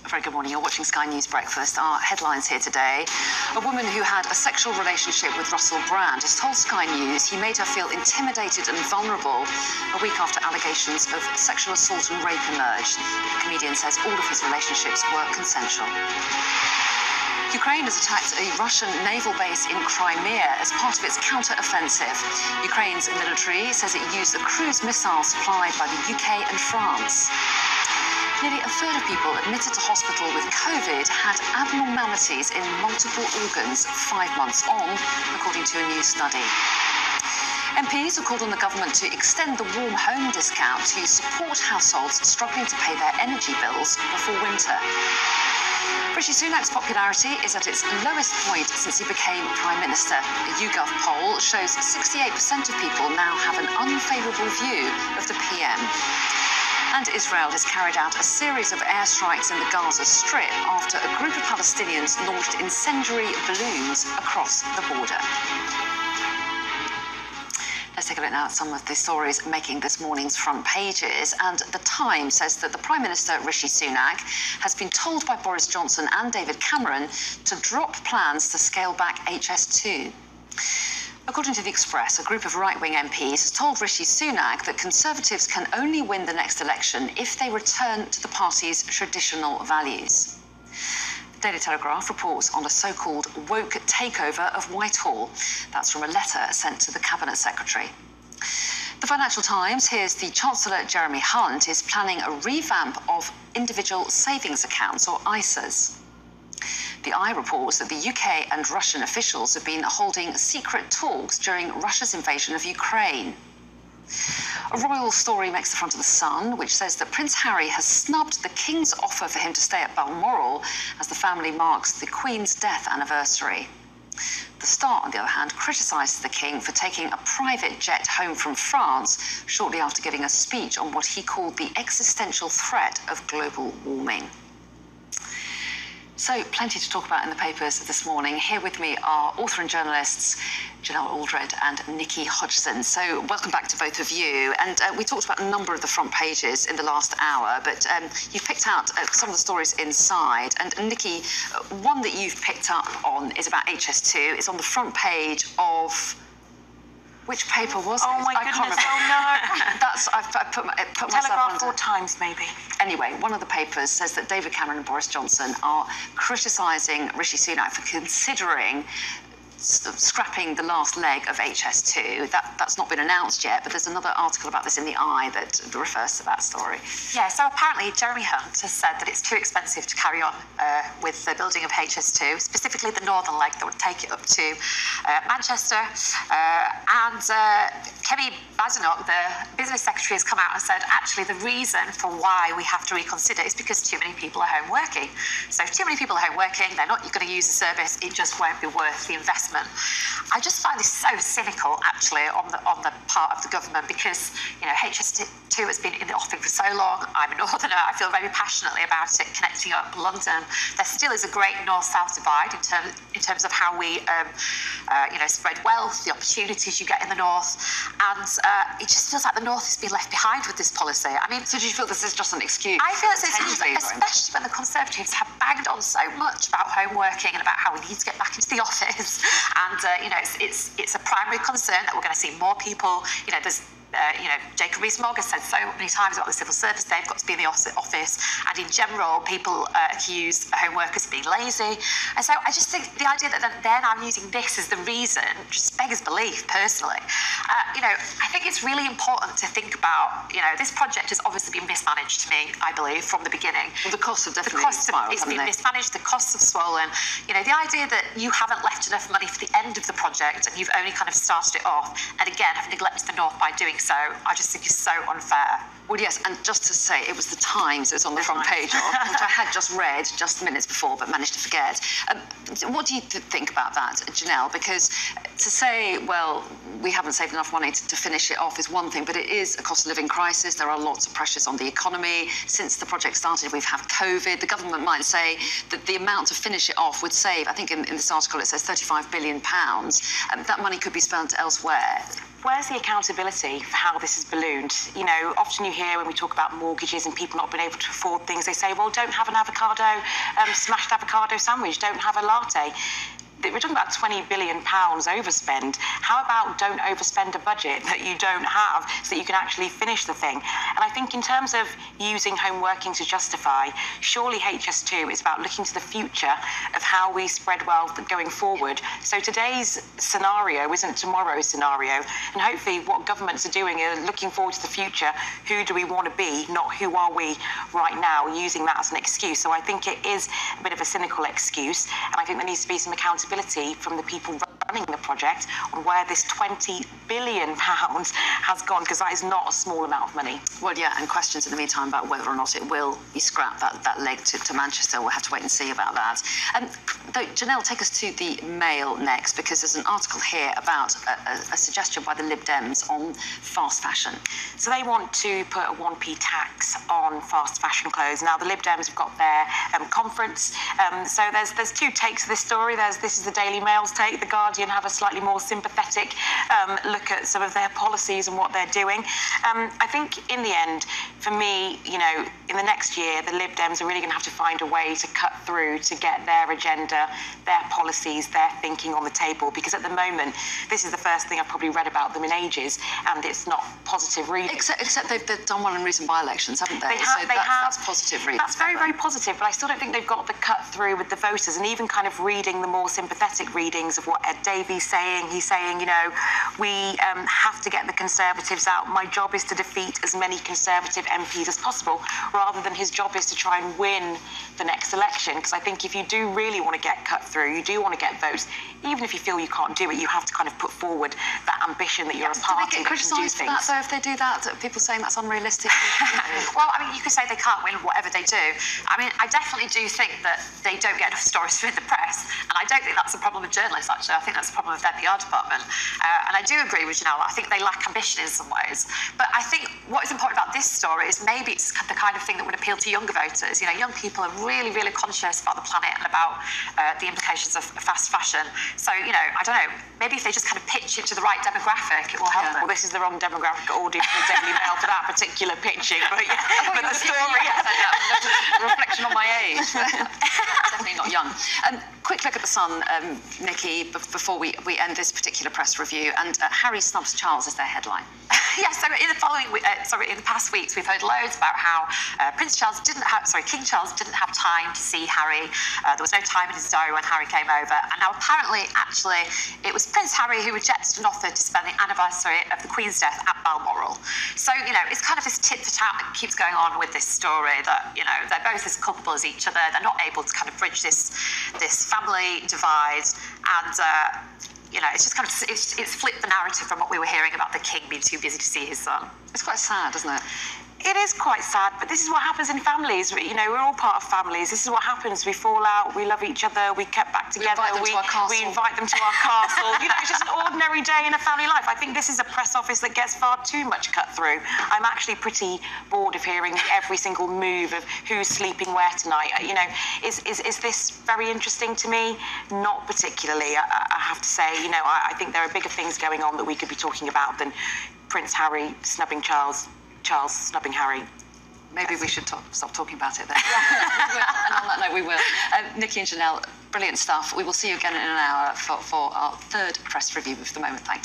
A very good morning. You're watching Sky News Breakfast. Our headlines here today. A woman who had a sexual relationship with Russell Brand has told Sky News he made her feel intimidated and vulnerable a week after allegations of sexual assault and rape emerged. The comedian says all of his relationships were consensual. Ukraine has attacked a Russian naval base in Crimea as part of its counter-offensive. Ukraine's military says it used a cruise missile supplied by the UK and France. Nearly a third of people admitted to hospital with COVID had abnormalities in multiple organs 5 months on, according to a new study. MPs have called on the government to extend the warm home discount to support households struggling to pay their energy bills before winter. Rishi Sunak's popularity is at its lowest point since he became Prime Minister. A YouGov poll shows 68% of people now have an unfavourable view of the PM. And Israel has carried out a series of airstrikes in the Gaza Strip after a group of Palestinians launched incendiary balloons across the border. Let's take a look now at some of the stories making this morning's front pages. And The Times says that the Prime Minister, Rishi Sunak, has been told by Boris Johnson and David Cameron to drop plans to scale back HS2. According to The Express, a group of right-wing MPs has told Rishi Sunak that Conservatives can only win the next election if they return to the party's traditional values. The Daily Telegraph reports on a so-called woke takeover of Whitehall. That's from a letter sent to the Cabinet Secretary. The Financial Times hears the Chancellor Jeremy Hunt is planning a revamp of individual savings accounts, or ISAs. The Eye reports that the UK and Russian officials have been holding secret talks during Russia's invasion of Ukraine. A royal story makes the front of the Sun, which says that Prince Harry has snubbed the King's offer for him to stay at Balmoral as the family marks the Queen's death anniversary. The Star, on the other hand, criticises the King for taking a private jet home from France shortly after giving a speech on what he called the existential threat of global warming. So, plenty to talk about in the papers this morning. Here with me are author and journalists Janelle Aldred and Nikki Hodgson. So, welcome back to both of you. And we talked about a number of the front pages in the last hour, but you've picked out some of the stories inside. And Nikki, one that you've picked up on is about HS2. It's on the front page of... Which paper was it? Oh my goodness! Oh no! I've put myself Telegraph under. or Times, maybe. Anyway, one of the papers says that David Cameron and Boris Johnson are criticising Rishi Sunak for considering scrapping the last leg of HS2. That's not been announced yet, but there's another article about this in the Eye that refers to that story. Yeah, so apparently Jeremy Hunt has said that it's too expensive to carry on with the building of HS2, specifically the northern leg that would take it up to Manchester. And Kemi Badenoch, the business secretary, has come out and said, actually, the reason for why we have to reconsider is because too many people are home working. So if too many people are home working, they're not going to use the service, it just won't be worth the investment. I just find this so cynical, actually, on the part of the government, because HS2 has been in the offing for so long. I'm a northerner. I feel very passionately about it, connecting up London. There still is a great north-south divide in terms of how we spread wealth, the opportunities you get in the north, and it just feels like the north has been left behind with this policy. I mean, so do you feel this is just an excuse? I feel it's an excuse, especially when the Conservatives have banged on so much about home working and about how we need to get back into the office. And it's a primary concern that we're going to see more people. There's Jacob Rees-Mogg has said so many times about the civil service, they've got to be in the office, and in general, people accuse home workers of being lazy. And so I just think the idea that they're now using this as the reason just beggars belief, personally. I think it's really important to think about, this project has obviously been mismanaged to me, I believe, from the beginning. Well, the costs have definitely spiraled, it's been mismanaged, the costs have swollen. The idea that you haven't left enough money for the end of the project and you've only kind of started it off, and again, have neglected the north by doing so, I just think is so unfair. Well, yes, and just to say, it was the Times that was on the front page of, which I had just read just minutes before, but managed to forget. What do you think about that, Janelle? Because to say, well, we haven't saved enough money to finish it off is one thing, but it is a cost of living crisis. There are lots of pressures on the economy. Since the project started, we've had COVID. The government might say that the amount to finish it off would save, I think in this article it says £35 billion. That money could be spent elsewhere. where's the accountability for how this has ballooned? You know, often you hear when we talk about mortgages and people not being able to afford things, they say, well, don't have an avocado, smashed avocado sandwich, don't have a latte. We're talking about £20 billion overspend. How about don't overspend a budget that you don't have so that you can actually finish the thing? And I think in terms of using home working to justify, surely HS2 is about looking to the future of how we spread wealth going forward. So today's scenario isn't tomorrow's scenario. And hopefully what governments are doing is looking forward to the future. Who do we want to be, not who are we right now, using that as an excuse. So I think it is a bit of a cynical excuse. And I think there needs to be some accountability from the people running the project on where this £20 billion has gone, because that is not a small amount of money. Well, yeah, and questions in the meantime about whether or not it will be scrapped, that leg to Manchester. We'll have to wait and see about that. Though, Janelle, take us to the Mail next, because there's an article here about a suggestion by the Lib Dems on fast fashion. So they want to put a 1p tax on fast fashion clothes. Now, the Lib Dems have got their conference. So there's two takes of this story. This is the Daily Mail's take. The Guardian have a slightly more sympathetic look at some of their policies and what they're doing. I think in the end, for me, you know, in the next year, the Lib Dems are really going to have to find a way to cut through to get their agenda, their policies, their thinking on the table, because at the moment, this is the first thing I've probably read about them in ages, and it's not positive reading. Except they've done well in recent by-elections, haven't they? That's positive reading. That's very, very positive, but I still don't think they've got the cut through with the voters, and even kind of reading the more sympathetic readings of what Ed Davey's saying. He's saying, you know, we have to get the Conservatives out. My job is to defeat as many Conservative MPs as possible, rather than his job is to try and win the next election. Because I think if you do really want to get cut through, you do want to get votes, even if you feel you can't do it, you have to kind of put forward that ambition that you're a party that can do things. Do they get criticised for that, though, if they do that? People saying that's unrealistic? Well, I mean, you could say they can't win whatever they do. I mean, I definitely do think that they don't get enough stories in the press, and I don't think that's a problem with journalists, actually. I think that's a problem with their PR department. And I do agree with Janelle. I think they lack ambition in some ways. But I think what is important about this story is maybe it's the kind of thing that would appeal to younger voters. You know, young people are really, really conscious about the planet and about the implications of fast fashion. So, you know, I don't know, maybe if they just kind of pitch it to the right demographic, it will help them. Well, this is the wrong demographic audience for the Daily Mail for that particular pitching. But, yeah, but the story... reflection on my age. Definitely not young. Quick look at the Sun, Nikki, before we end this particular press review. And Harry snubs Charles is their headline. Yes, so in the past weeks, we've heard loads about how King Charles didn't have time to see Harry. There was no time in his diary when Harry came over. And now apparently, actually, it was Prince Harry who rejected an offer to spend the anniversary of the Queen's death at Balmoral. So, you know, it's kind of this tit-for-tat that keeps going on with this story that, you know, they're both as culpable as each other. They're not able to kind of bridge this family divide. And, you know, it's just kind of, it's flipped the narrative from what we were hearing about the king being too busy to see his son. It's quite sad, isn't it? It is quite sad, but this is what happens in families. You know, we're all part of families. This is what happens. We fall out, we love each other, we get back together. We invite them to our castle. You know, it's just an ordinary day in a family life. I think this is a press office that gets far too much cut through. I'm actually pretty bored of hearing every single move of who's sleeping where tonight. You know, is this very interesting to me? Not particularly, I have to say. You know, I think there are bigger things going on that we could be talking about than Prince Harry snubbing Charles snubbing Harry. Maybe we should stop talking about it then. And on that note, we will. Nikki and Janelle, brilliant stuff. We will see you again in an hour for our third press review of the moment. Thank you.